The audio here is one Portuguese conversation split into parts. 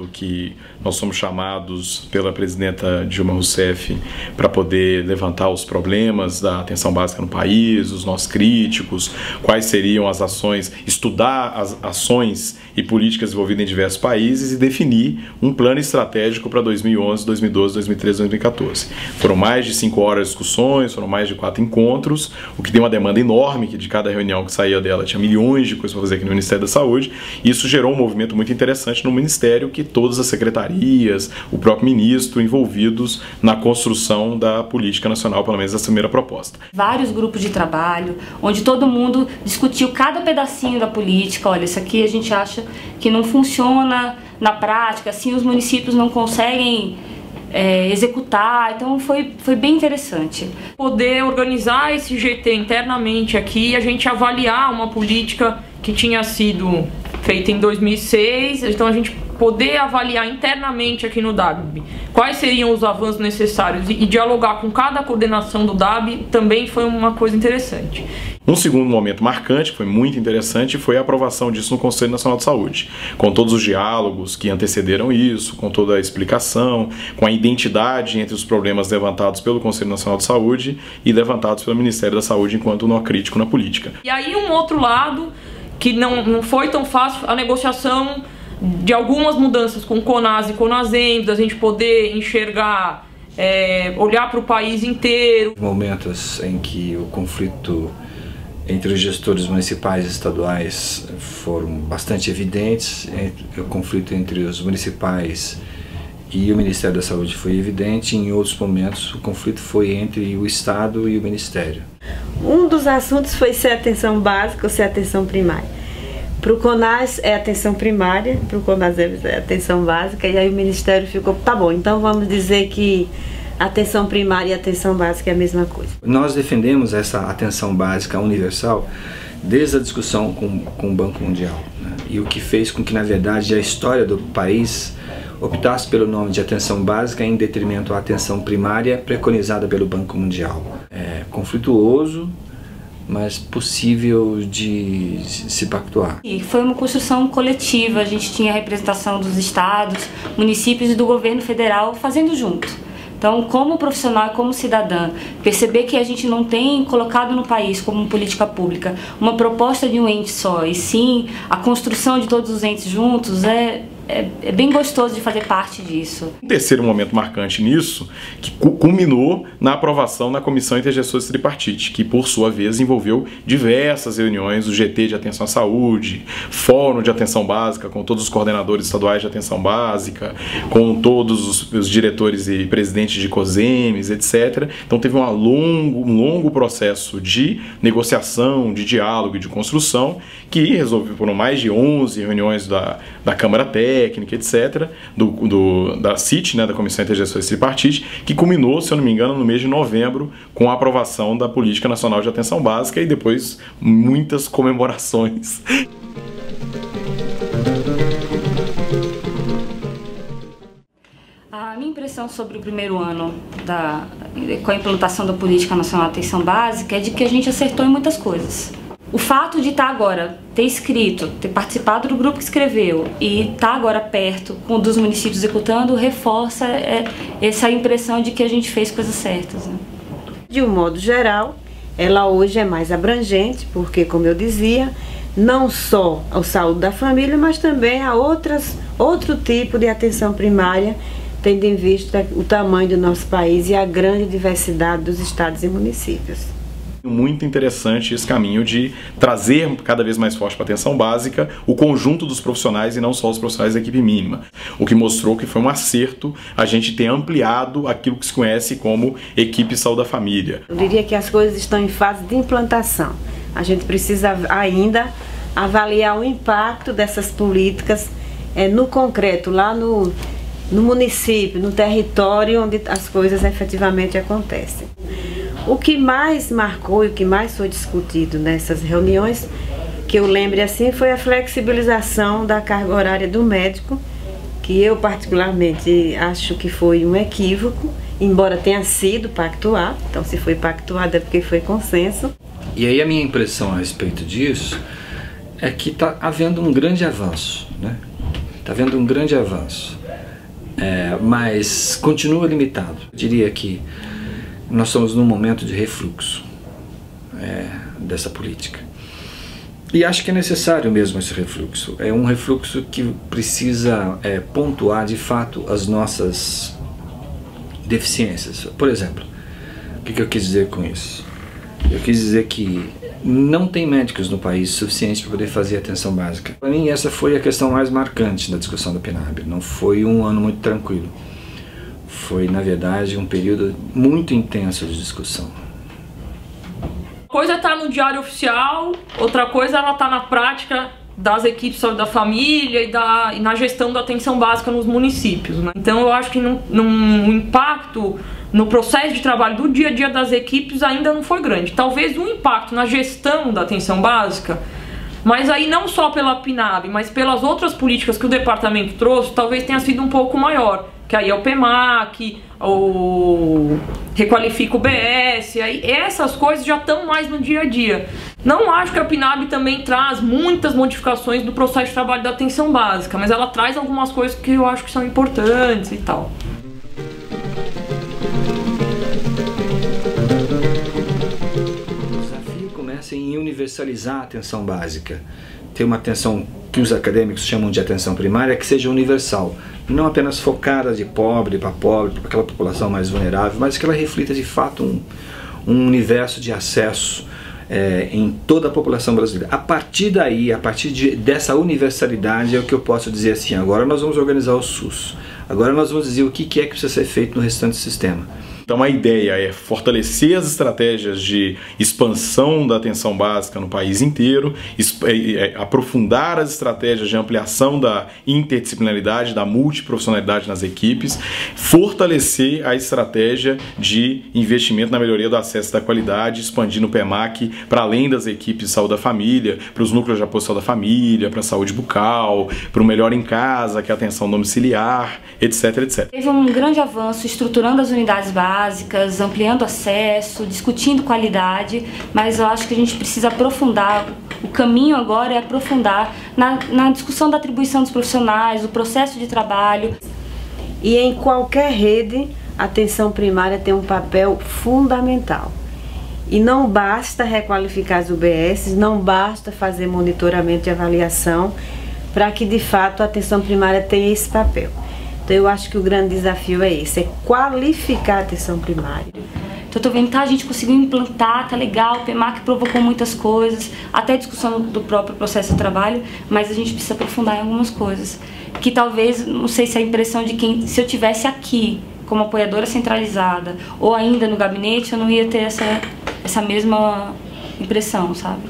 exemplo, que nós somos chamados pela presidenta Dilma Rousseff para poder levantar os problemas da atenção básica no país, os nossos críticos, quais seriam as ações, estudar as ações e políticas desenvolvidas em diversos países e definir um plano estratégico para 2011, 2012, 2013, 2014. Foram mais de 5 horas de discussões, foram mais de 4 encontros, o que deu uma demanda enorme, que de cada reunião que saía dela tinha milhões de coisas para fazer aqui no Ministério da Saúde. Isso gerou um movimento muito interessante no Ministério, que todas as secretarias, o próprio ministro envolvidos na construção da política nacional, pelo menos essa primeira proposta. Vários grupos de trabalho, onde todo mundo discutiu cada pedacinho da política. Olha, isso aqui a gente acha que não funciona na prática, assim os municípios não conseguem executar, então foi bem interessante. Poder organizar esse GT internamente aqui, a gente avaliar uma política que tinha sido feita em 2006, então a gente poder avaliar internamente aqui no DAB quais seriam os avanços necessários e dialogar com cada coordenação do DAB também foi uma coisa interessante. Um segundo momento marcante, que foi muito interessante, foi a aprovação disso no Conselho Nacional de Saúde, com todos os diálogos que antecederam isso, com toda a explicação, com a identidade entre os problemas levantados pelo Conselho Nacional de Saúde e levantados pelo Ministério da Saúde enquanto nó crítico na política. E aí um outro lado, que não foi tão fácil, a negociação de algumas mudanças com o CONAS e CONASEMS, da gente poder enxergar, olhar para o país inteiro. Momentos em que o conflito entre os gestores municipais e estaduais foram bastante evidentes, o conflito entre os municipais e o Ministério da Saúde foi evidente, em outros momentos o conflito foi entre o Estado e o Ministério. Um dos assuntos foi ser atenção básica ou ser atenção primária. Para o CONAS é atenção primária, para o CONASEMS é atenção básica, e aí o Ministério ficou, tá bom, então vamos dizer que atenção primária e atenção básica é a mesma coisa. Nós defendemos essa atenção básica universal desde a discussão com o Banco Mundial, né? E o que fez com que, na verdade, a história do país optasse pelo nome de atenção básica em detrimento à atenção primária preconizada pelo Banco Mundial. É conflituoso, mas possível de se pactuar. E foi uma construção coletiva, a gente tinha a representação dos estados, municípios e do governo federal fazendo junto. Então, como profissional e como cidadã, perceber que a gente não tem colocado no país como política pública uma proposta de um ente só, e sim a construção de todos os entes juntos, é bem gostoso de fazer parte disso. Um terceiro momento marcante nisso, que culminou na aprovação na Comissão Intergestores Tripartite, que por sua vez envolveu diversas reuniões, o GT de Atenção à Saúde, Fórum de Atenção Básica, com todos os coordenadores estaduais de Atenção Básica, com todos os diretores e presidentes de COSEMES, etc. Então teve um longo processo de negociação, de diálogo e de construção, que resolveu por mais de 11 reuniões da Câmara Técnica, etc., da CIT, né, da Comissão Intergestores Tripartite, que culminou, se eu não me engano, no mês de novembro, com a aprovação da Política Nacional de Atenção Básica e depois muitas comemorações. A minha impressão sobre o primeiro ano com a implantação da Política Nacional de Atenção Básica é de que a gente acertou em muitas coisas. O fato de estar agora, ter escrito, ter participado do grupo que escreveu e estar agora perto dos municípios executando, reforça essa impressão de que a gente fez coisas certas, né? De um modo geral, ela hoje é mais abrangente, porque, como eu dizia, não só a saúde da família, mas também a outro tipo de atenção primária, tendo em vista o tamanho do nosso país e a grande diversidade dos estados e municípios. Muito interessante esse caminho de trazer cada vez mais forte para a atenção básica o conjunto dos profissionais e não só os profissionais da equipe mínima, o que mostrou que foi um acerto a gente ter ampliado aquilo que se conhece como equipe saúde da família. Eu diria que as coisas estão em fase de implantação. A gente precisa ainda avaliar o impacto dessas políticas no concreto, lá no município, no território onde as coisas efetivamente acontecem. O que mais marcou e o que mais foi discutido nessas reuniões, que eu lembre assim, foi a flexibilização da carga horária do médico, que eu particularmente acho que foi um equívoco, embora tenha sido pactuado. Então, se foi pactuado é porque foi consenso. E aí a minha impressão a respeito disso é que está havendo um grande avanço, né? está havendo um grande avanço, mas continua limitado. Eu diria que nós estamos num momento de refluxo dessa política. E acho que é necessário mesmo esse refluxo. É um refluxo que precisa pontuar de fato as nossas deficiências. Por exemplo, o que eu quis dizer com isso? Eu quis dizer que não tem médicos no país suficientes para poder fazer atenção básica. Para mim, essa foi a questão mais marcante da discussão da PNAB. Não foi um ano muito tranquilo. Foi, na verdade, um período muito intenso de discussão. Uma coisa tá no diário oficial, outra coisa ela tá na prática das equipes da família e na gestão da atenção básica nos municípios, né? Então eu acho que o impacto no processo de trabalho do dia a dia das equipes ainda não foi grande. Talvez o impacto na gestão da atenção básica, mas aí não só pela PNAB, mas pelas outras políticas que o departamento trouxe, talvez tenha sido um pouco maior. Que aí é o PEMAC, o Requalifica o BS, aí essas coisas já estão mais no dia a dia. Não acho que a PNAB também traz muitas modificações do processo de trabalho da atenção básica, mas ela traz algumas coisas que eu acho que são importantes e tal. O desafio começa em universalizar a atenção básica. Ter uma atenção que os acadêmicos chamam de atenção primária, que seja universal, não apenas focada de pobre para aquela população mais vulnerável, mas que ela reflita de fato um universo de acesso em toda a população brasileira. A partir daí, dessa universalidade é o que eu posso dizer assim: agora nós vamos organizar o SUS, agora nós vamos dizer o que é que precisa ser feito no restante do sistema. Então a ideia é fortalecer as estratégias de expansão da atenção básica no país inteiro, aprofundar as estratégias de ampliação da interdisciplinaridade, da multiprofissionalidade nas equipes, fortalecer a estratégia de investimento na melhoria do acesso da qualidade, expandindo o PEMAC para além das equipes de saúde da família, para os núcleos de apoio à saúde da família, para a saúde bucal, para o melhor em casa, que é a atenção domiciliar, etc, etc. Teve um grande avanço estruturando as unidades básicas, ampliando acesso, discutindo qualidade, mas eu acho que a gente precisa aprofundar. O caminho agora é aprofundar na discussão da atribuição dos profissionais, o processo de trabalho. E em qualquer rede, a atenção primária tem um papel fundamental. E não basta requalificar as UBS, não basta fazer monitoramento e avaliação para que de fato a atenção primária tenha esse papel. Então eu acho que o grande desafio é esse, é qualificar a atenção primária. Então eu tô vendo, tá, a gente conseguiu implantar, tá legal, o PEMAC provocou muitas coisas, até discussão do próprio processo de trabalho, mas a gente precisa aprofundar em algumas coisas. Que talvez, não sei se é a impressão de quem, se eu tivesse aqui como apoiadora centralizada ou ainda no gabinete, eu não ia ter essa mesma impressão, sabe?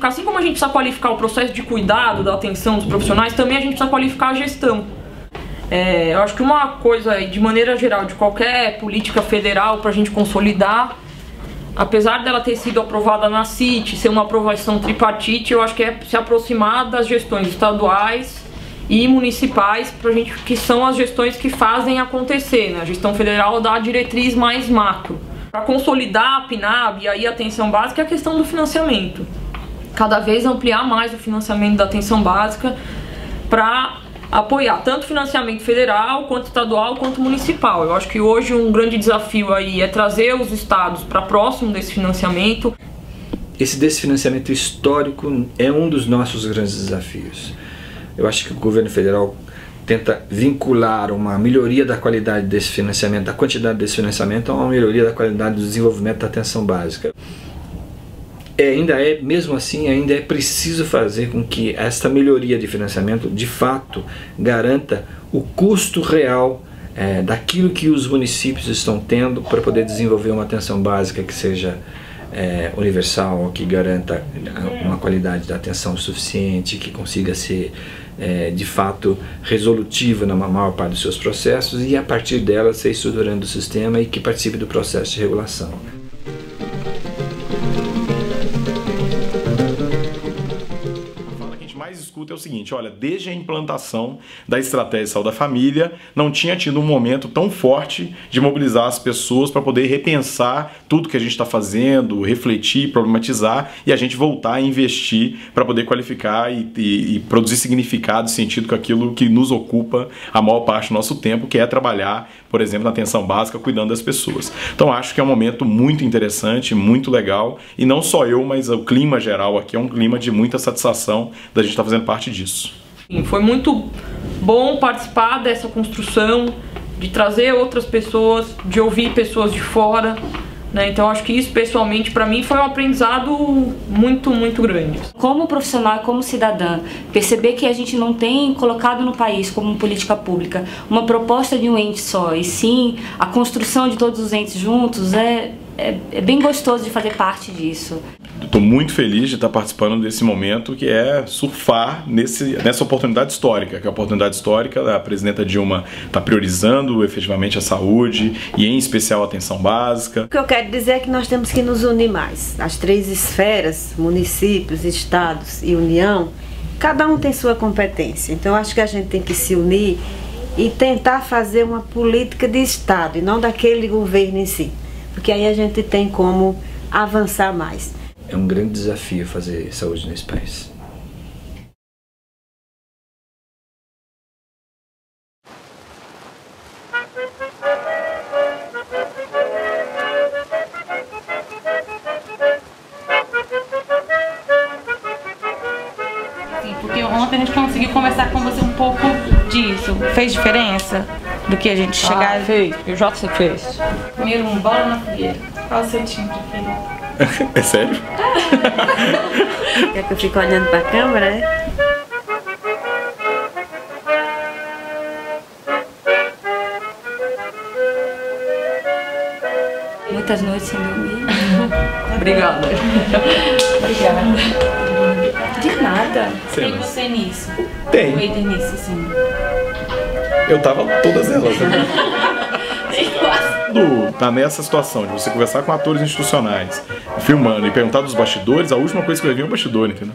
Assim como a gente precisa qualificar o processo de cuidado da atenção dos profissionais, também a gente precisa qualificar a gestão. Eu acho que uma coisa, de maneira geral, de qualquer política federal para a gente consolidar, apesar dela ter sido aprovada na CIT, ser uma aprovação tripartite, eu acho que é se aproximar das gestões estaduais e municipais, que são as gestões que fazem acontecer, né? A gestão federal dá a diretriz mais macro. Para consolidar a PNAB e aí a atenção básica é a questão do financiamento. Cada vez ampliar mais o financiamento da atenção básica para apoiar tanto financiamento federal, quanto estadual, quanto municipal. Eu acho que hoje um grande desafio aí é trazer os estados para próximo desse financiamento. Esse desfinanciamento histórico é um dos nossos grandes desafios. Eu acho que o governo federal tenta vincular uma melhoria da qualidade desse financiamento, da quantidade desse financiamento, a uma melhoria da qualidade do desenvolvimento da atenção básica. Mesmo assim, ainda é preciso fazer com que esta melhoria de financiamento, de fato, garanta o custo real daquilo que os municípios estão tendo para poder desenvolver uma atenção básica que seja universal, que garanta uma qualidade da atenção suficiente, que consiga ser, de fato, resolutiva na maior parte dos seus processos e, a partir dela, ser estruturando o sistema e que participe do processo de regulação. escuto é o seguinte: olha, desde a implantação da estratégia de saúde da família, não tinha tido um momento tão forte de mobilizar as pessoas para poder repensar tudo que a gente está fazendo, refletir, problematizar e a gente voltar a investir para poder qualificar e produzir significado e sentido com aquilo que nos ocupa a maior parte do nosso tempo, que é trabalhar, por exemplo, na atenção básica, cuidando das pessoas. Então acho que é um momento muito interessante, muito legal, e não só eu, mas o clima geral aqui é um clima de muita satisfação da gente estar fazendo parte disso. Foi muito bom participar dessa construção, de trazer outras pessoas, de ouvir pessoas de fora, né? Então acho que isso pessoalmente para mim foi um aprendizado muito, muito grande. Como profissional e como cidadã, perceber que a gente não tem colocado no país como política pública uma proposta de um ente só, e sim a construção de todos os entes juntos, é bem gostoso de fazer parte disso. Estou muito feliz de estar participando desse momento, que é surfar nessa oportunidade histórica, que é a oportunidade histórica. A presidenta Dilma está priorizando efetivamente a saúde e em especial a atenção básica. O que eu quero dizer é que nós temos que nos unir mais. As três esferas, municípios, estados e União, cada um tem sua competência. Então eu acho que a gente tem que se unir e tentar fazer uma política de estado e não daquele governo em si, porque aí a gente tem como avançar mais. É um grande desafio fazer saúde nesse país. Sim, porque ontem a gente conseguiu conversar com você um pouco disso. Fez diferença do que a gente chegar... Fez, eu já você fez. Primeiro um bola na fogueira. Qual o seu time preferido? É sério? Quer que eu fique olhando para a câmera, é? Muitas noites sem dormir. Obrigada. Obrigada. De nada. Tem você nisso? Tem. O Eider nisso, sim. Eu tava todas elas. Né? Quando tá nessa situação de você conversar com atores institucionais, filmando e perguntar dos bastidores, a última coisa que vai vir é o bastidor, entendeu?